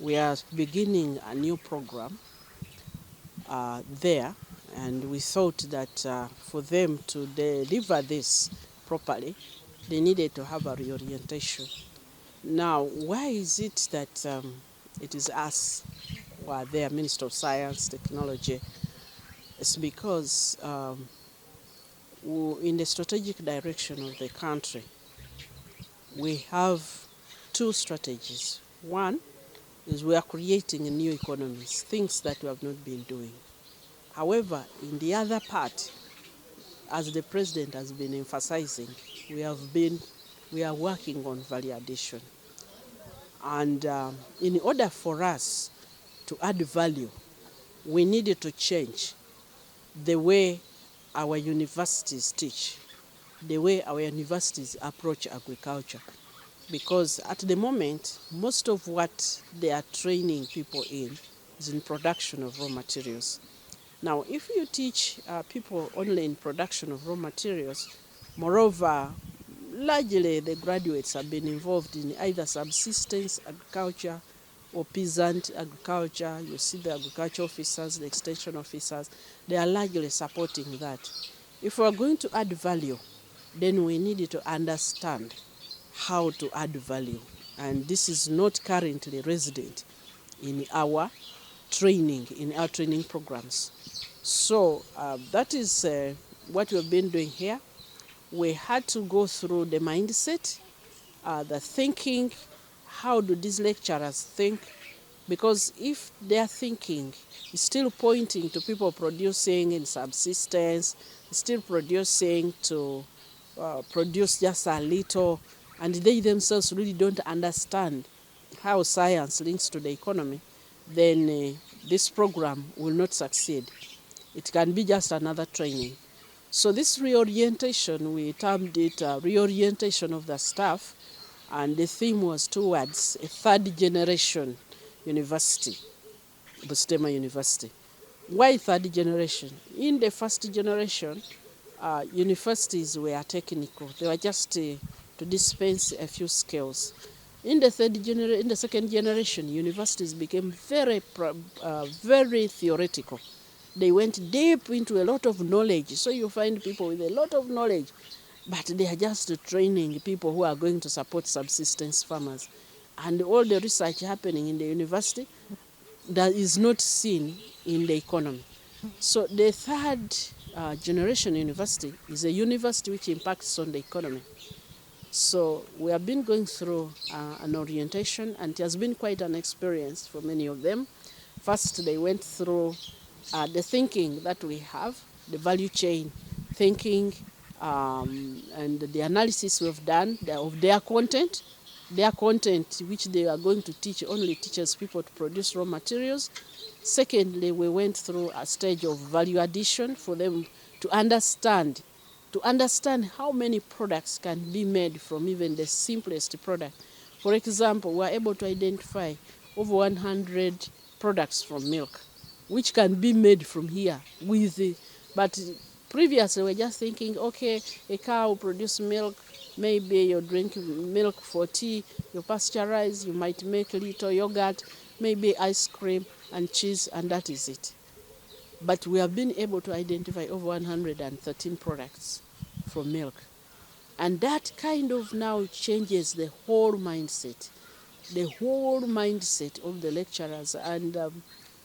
we are beginning a new program there, and we thought that for them to deliver this properly, they needed to have a reorientation. Now, why is it that it is us who are there, Minister of Science, Technology? It's because in the strategic direction of the country, we have two strategies. One is we are creating new economies, things that we have not been doing. However, in the other part, as the president has been emphasizing, we are working on value addition. And in order for us to add value, we needed to change the way our universities teach, the way our universities approach agriculture. Because at the moment, most of what they are training people in is in production of raw materials. Now, if you teach people only in production of raw materials, moreover, largely the graduates have been involved in either subsistence agriculture or peasant agriculture. You see the agriculture officers, the extension officers, they are largely supporting that. If we are going to add value, then we need to understand how to add value. And this is not currently resident in our training programs. So that is what we've been doing here. We had to go through the mindset, the thinking, how do these lecturers think? Because if their thinking is still pointing to people producing in subsistence, still producing to produce just a little, and they themselves really don't understand how science links to the economy, then this program will not succeed. It can be just another training. So this reorientation, we termed it reorientation of the staff, and the theme was towards a third generation university, Bustema University. Why third generation? In the first generation, universities were technical. They were just to dispense a few skills. In the second generation, universities became very theoretical. They went deep into a lot of knowledge. So you find people with a lot of knowledge, but they are just training people who are going to support subsistence farmers. And all the research happening in the university that is not seen in the economy. So the third generation university is a university which impacts on the economy. So we have been going through an orientation, and it has been quite an experience for many of them. First, they went through the thinking that we have, the value chain thinking, and the analysis we've done of their content which they are going to teach only teaches people to produce raw materials. Secondly, we went through a stage of value addition for them to understand how many products can be made from even the simplest product. For example, we are able to identify over 100 products from milk, which can be made from here but previously we were just thinking, okay, a cow will produce milk, maybe you drink milk for tea, you pasteurize, you might make little yogurt, maybe ice cream and cheese, and that is it. But we have been able to identify over 113 products from milk. And that kind of now changes the whole mindset of the lecturers. And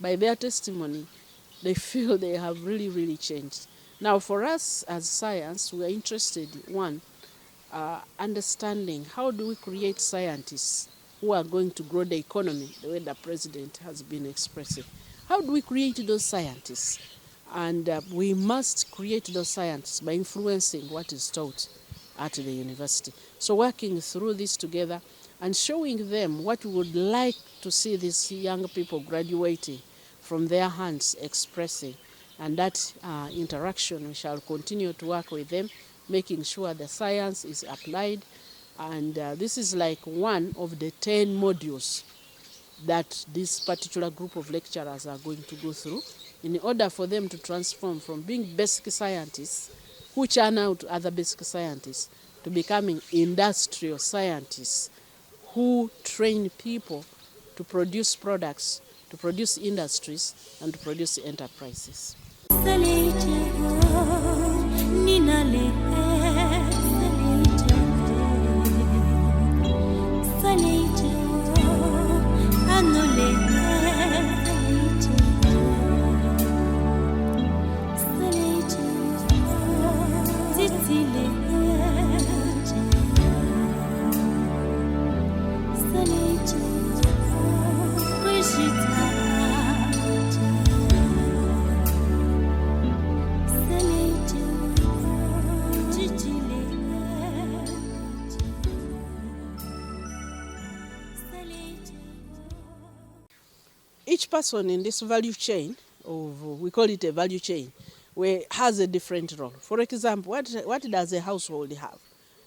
by their testimony, they feel they have really, really changed. Now, for us as science, we are interested in, one, understanding how do we create scientists who are going to grow the economy the way the president has been expressing. How do we create those scientists? And we must create those scientists by influencing what is taught at the university. So working through this together and showing them what we would like to see these young people graduating from their hands expressing. And that interaction, we shall continue to work with them, making sure the science is applied. And this is like one of the 10 modules that this particular group of lecturers are going to go through in order for them to transform from being basic scientists who churn out other basic scientists to becoming industrial scientists who train people to produce products, to produce industries, and to produce enterprises. Each person in this value chain, we call it a value chain, has a different role. For example, what does a household have?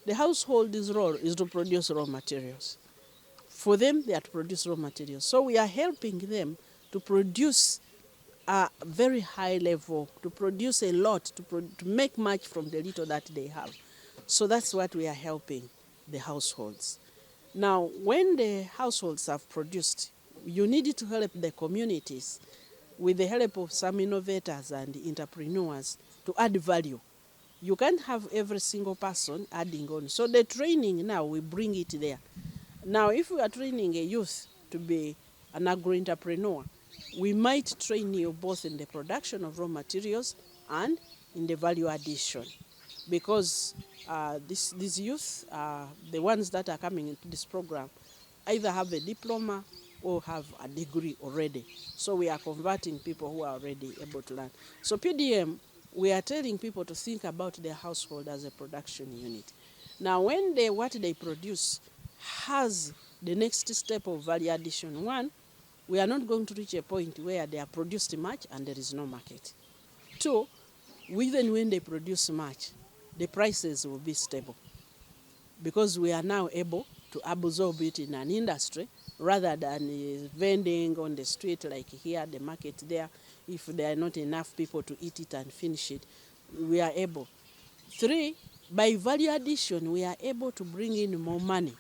The household's role is to produce raw materials. For them, they are to produce raw materials. So we are helping them to produce a very high level, to produce a lot, to make much from the little that they have. So that's what we are helping the households. Now, when the households have produced, you need to help the communities with the help of some innovators and entrepreneurs to add value. You can't have every single person adding on. So the training now, we bring it there. Now, if we are training a youth to be an agro-entrepreneur, we might train you both in the production of raw materials and in the value addition. Because these youth, the ones that are coming into this program, either have a diploma or have a degree already. So we are converting people who are already able to learn. So PDM, we are telling people to think about their household as a production unit. Now, when what they produce has the next step of value addition. One, we are not going to reach a point where they are produced much and there is no market. Two, even when they produce much, the prices will be stable because we are now able to absorb it in an industry rather than vending on the street like here, the market there. If there are not enough people to eat it and finish it, we are able. Three, by value addition, we are able to bring in more money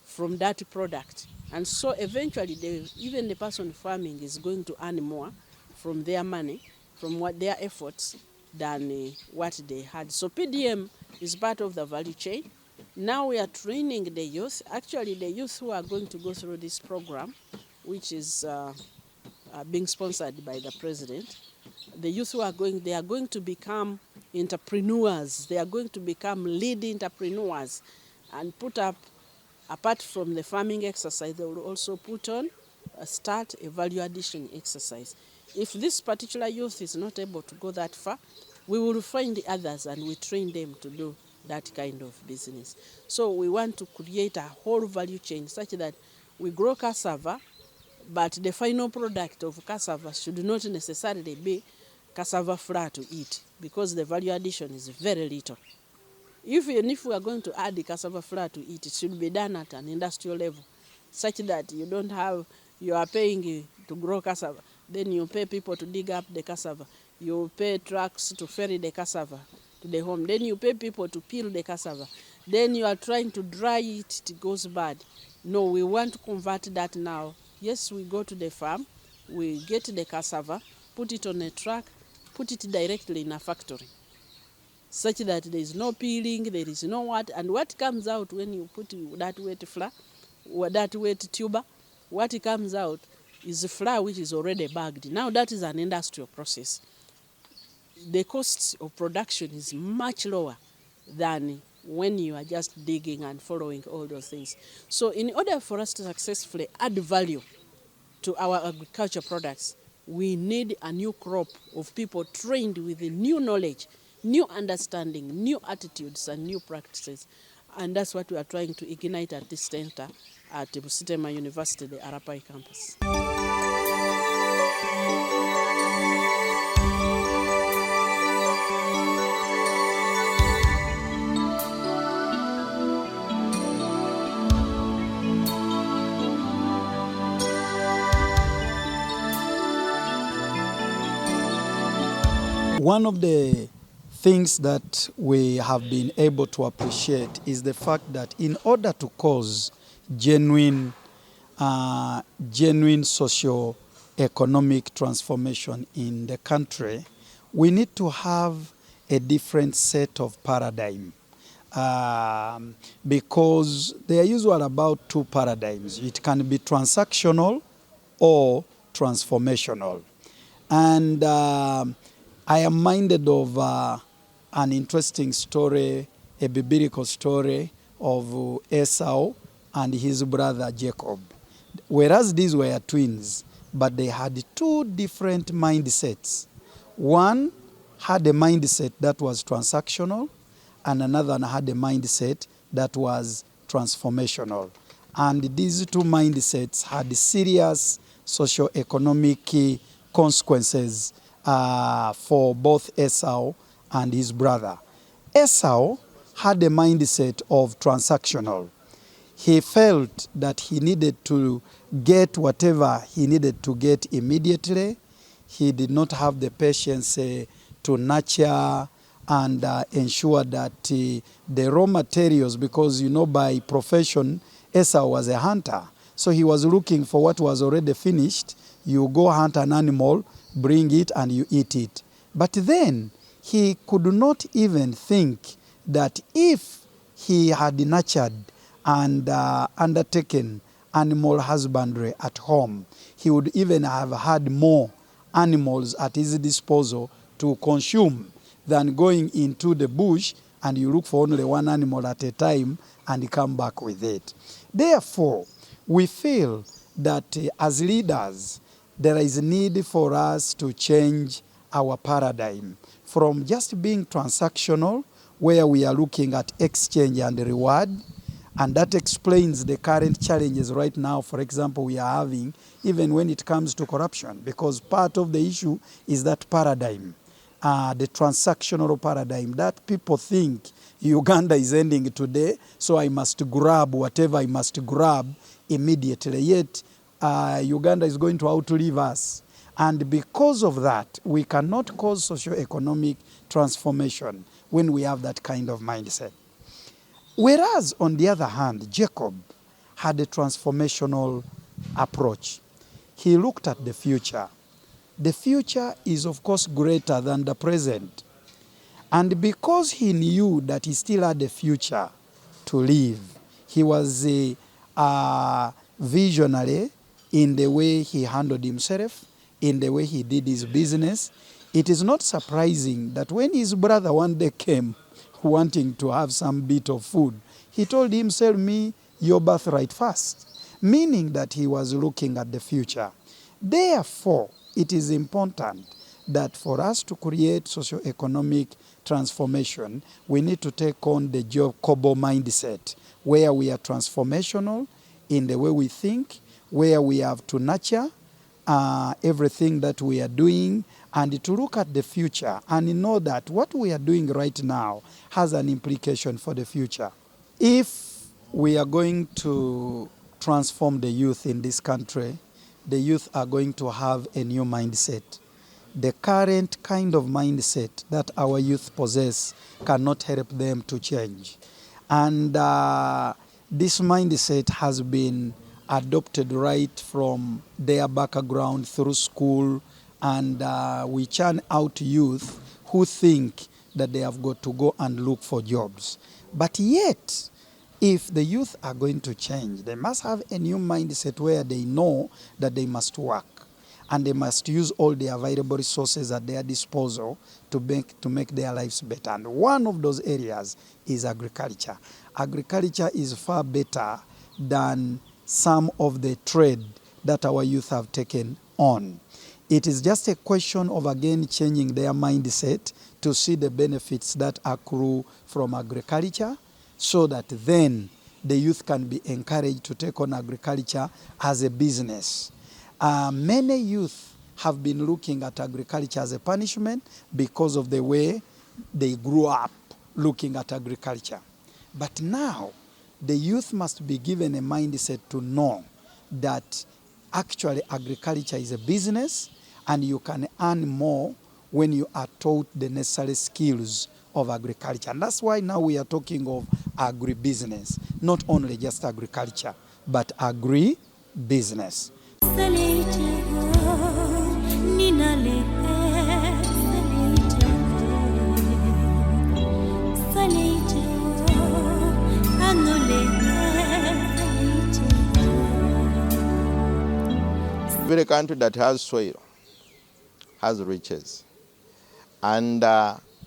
from that product. And so eventually, even the person farming is going to earn more from their money, from their efforts, than what they had. So PDM is part of the value chain. Now we are training the youth. Actually, the youth who are going to go through this program, which is being sponsored by the president, the youth who are going, they are going to become entrepreneurs. They are going to become lead entrepreneurs and put up, apart from the farming exercise, they will also put on, start a value addition exercise. If this particular youth is not able to go that far, we will find the others and we train them to do that kind of business. So we want to create a whole value chain such that we grow cassava, but the final product of cassava should not necessarily be cassava flour to eat because the value addition is very little. Even if we are going to add the cassava flour to eat, it should be done at an industrial level such that you don't have, you are paying to grow cassava, then you pay people to dig up the cassava, you pay trucks to ferry the cassava to the home, then you pay people to peel the cassava, then you are trying to dry it, it goes bad. No, we want to convert that now. Yes, we go to the farm, we get the cassava, put it on a truck, put it directly in a factory, such that there is no peeling, there is no what, and what comes out when you put that wet flour, or that wet tuber, what comes out is flour which is already bagged. Now that is an industrial process. The cost of production is much lower than when you are just digging and following all those things. So in order for us to successfully add value to our agriculture products, we need a new crop of people trained with new knowledge, new understanding, new attitudes, and new practices. And that's what we are trying to ignite at this center at Busitema University, the Arapai campus. One of the things that we have been able to appreciate is the fact that in order to cause genuine genuine socio-economic transformation in the country, we need to have a different set of paradigm. Because they are usually about two paradigms. It can be transactional or transformational. And I am minded of an interesting story, a biblical story of Esau and his brother Jacob. Whereas these were twins, but they had two different mindsets. One had a mindset that was transactional, and another one had a mindset that was transformational. And these two mindsets had serious socio-economic consequences for both Esau and his brother. Esau had a mindset of transactional. He felt that he needed to get whatever he needed to get immediately. He did not have the patience to nurture and ensure that the raw materials, because by profession, Esau was a hunter. So he was looking for what was already finished. You go hunt an animal, bring it, and you eat it. But then he could not even think that if he had nurtured and undertaken animal husbandry at home, he would even have had more animals at his disposal to consume than going into the bush and you look for only one animal at a time and come back with it. Therefore, we feel that as leaders, there is a need for us to change our paradigm from just being transactional, where we are looking at exchange and reward, and that explains the current challenges right now, for example, we are having, even when it comes to corruption, because part of the issue is that paradigm. The transactional paradigm that people think Uganda is ending today, so I must grab whatever I must grab immediately. Yet Uganda is going to outlive us. And because of that, we cannot cause socio-economic transformation when we have that kind of mindset. Whereas, on the other hand, Jacob had a transformational approach. He looked at the future. The future is, of course, greater than the present. And because he knew that he still had a future to live, he was a visionary in the way he handled himself, in the way he did his business. It is not surprising that when his brother one day came wanting to have some bit of food, he told him, "Sell me your birthright first," meaning that he was looking at the future. Therefore, it is important that for us to create socio-economic transformation, we need to take on the Jacobo mindset, where we are transformational in the way we think, where we have to nurture everything that we are doing, and to look at the future and know that what we are doing right now has an implication for the future. If we are going to transform the youth in this country, the youth are going to have a new mindset. The current kind of mindset that our youth possess cannot help them to change. And this mindset has been adopted right from their background through school, and we churn out youth who think that they have got to go and look for jobs. But yet, if the youth are going to change, they must have a new mindset where they know that they must work and they must use all the available resources at their disposal to make their lives better. And one of those areas is agriculture. Agriculture is far better than some of the trade that our youth have taken on. It is just a question of, again, changing their mindset to see the benefits that accrue from agriculture, so that then the youth can be encouraged to take on agriculture as a business. Many youth have been looking at agriculture as a punishment because of the way they grew up looking at agriculture. But now, the youth must be given a mindset to know that actually agriculture is a business and you can earn more when you are taught the necessary skills of agriculture. And that's why now we are talking of agribusiness, not only just agriculture, but agri business. Every country that has soil has riches. And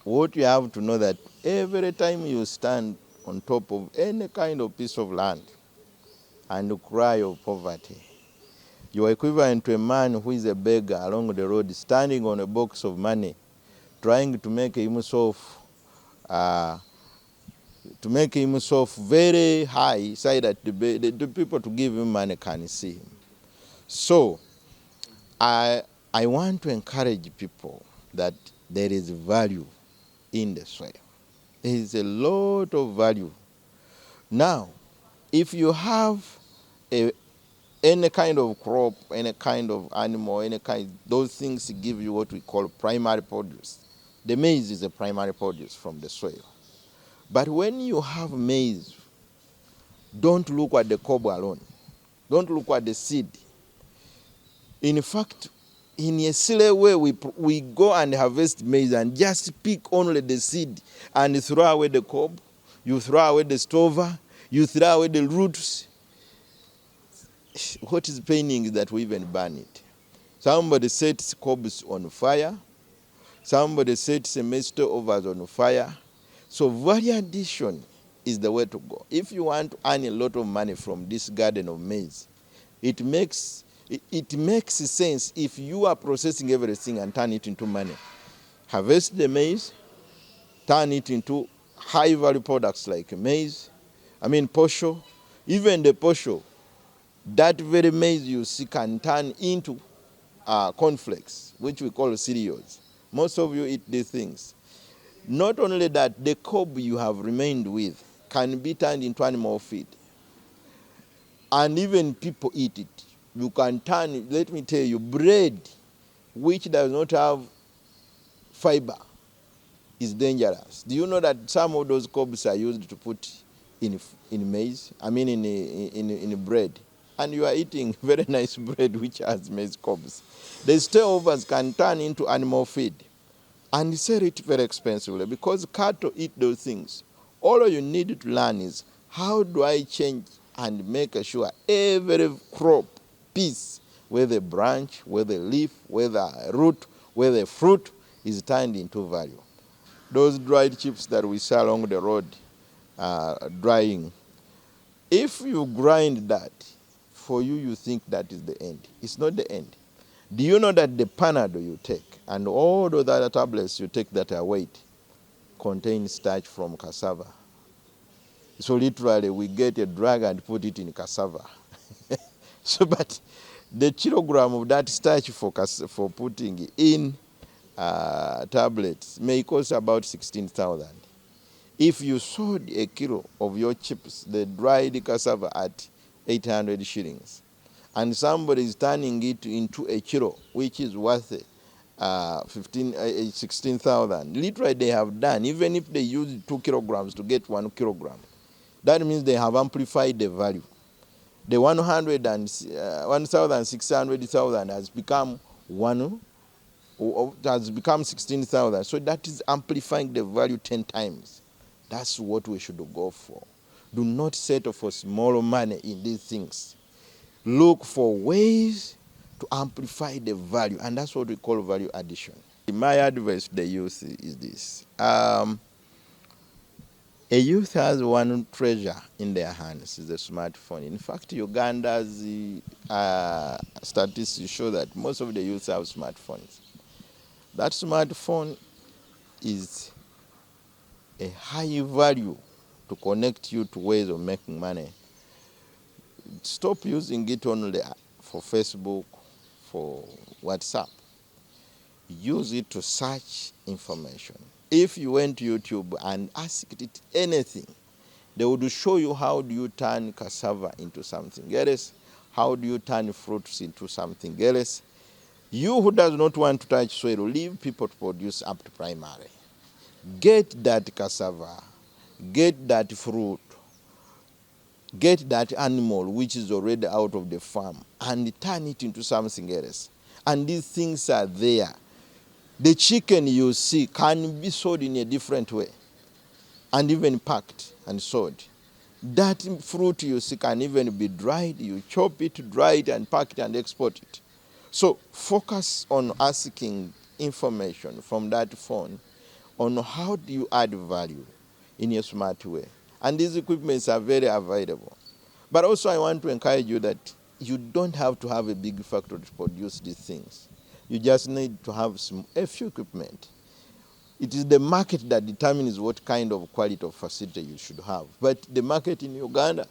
what you have to know that every time you stand on top of any kind of piece of land and cry of poverty, you are equivalent to a man who is a beggar along the road, standing on a box of money, trying to make himself very high, so that the people to give him money can see him. So I want to encourage people that there is value in the soil. There is a lot of value. Now, if you have any kind of crop, any kind of animal, those things give you what we call primary produce. The maize is a primary produce from the soil. But when you have maize, don't look at the cob alone. Don't look at the seed. In fact, in a silly way, we go and harvest maize and just pick only the seed and throw away the cob, you throw away the stover, you throw away the roots. What is paining is that we even burn it. Somebody sets cobs on fire. Somebody sets a maize stovers on fire. So value addition is the way to go. If you want to earn a lot of money from this garden of maize, it makes sense if you are processing everything and turn it into money. Harvest the maize, turn it into high value products like posho. Even the posho, that very maize you see can turn into cornflakes, which we call cereals. Most of you eat these things. Not only that, the cob you have remained with can be turned into animal feed. And even people eat it. You can turn it, let me tell you, bread which does not have fiber is dangerous. Do you know that some of those cobs are used to put in maize? In bread. And you are eating very nice bread which has maize cobs. The leftovers can turn into animal feed and sell it very expensively because cattle eat those things. All you need to learn is how do I change and make sure every crop piece, whether branch, whether leaf, whether root, whether fruit, is turned into value. Those dried chips that we sell along the road, drying, if you grind that, for you think that is the end. It's not the end. Do you know that the Panadol you take and all those other tablets you take that are weight contain starch from cassava? So literally we get a drug and put it in cassava. But the kilogram of that starch for putting in tablets may cost about 16,000. If you sold a kilo of your chips, the dried cassava at 800 shillings, and somebody is turning it into a kilo, which is worth 16,000. Literally they have done, even if they use 2 kilograms to get 1 kilogram, that means they have amplified the value. The 1,600,000 has become 16,000. So that is amplifying the value 10 times. That's what we should go for. Do not settle for small money in these things. Look for ways to amplify the value, and that's what we call value addition. My advice to the youth is this. A youth has one treasure in their hands, is the smartphone. In fact, Uganda's statistics show that most of the youth have smartphones. That smartphone is a high value to connect you to ways of making money. Stop using it only for Facebook, for WhatsApp. Use it to search information. If you went to YouTube and asked it anything, they would show you how do you turn cassava into something else, how do you turn fruits into something else. You who does not want to touch soil, leave people to produce up to primary. Get that cassava, get that fruit, get that animal which is already out of the farm and turn it into something else. And these things are there. The chicken you see can be sold in a different way and even packed and sold. That fruit you see can even be dried. You chop it, dry it, and pack it and export it. So focus on asking information from that phone on how do you add value in a smart way. And these equipments are very available. But also I want to encourage you that you don't have to have a big factory to produce these things. You just need to have a few equipment. It is the market that determines what kind of quality of facility you should have. But the market in Uganda,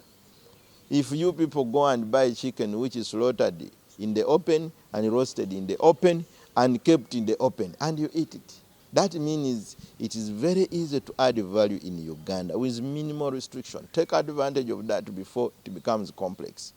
if you people go and buy chicken which is slaughtered in the open and roasted in the open and kept in the open and you eat it, that means it is very easy to add value in Uganda with minimal restriction. Take advantage of that before it becomes complex.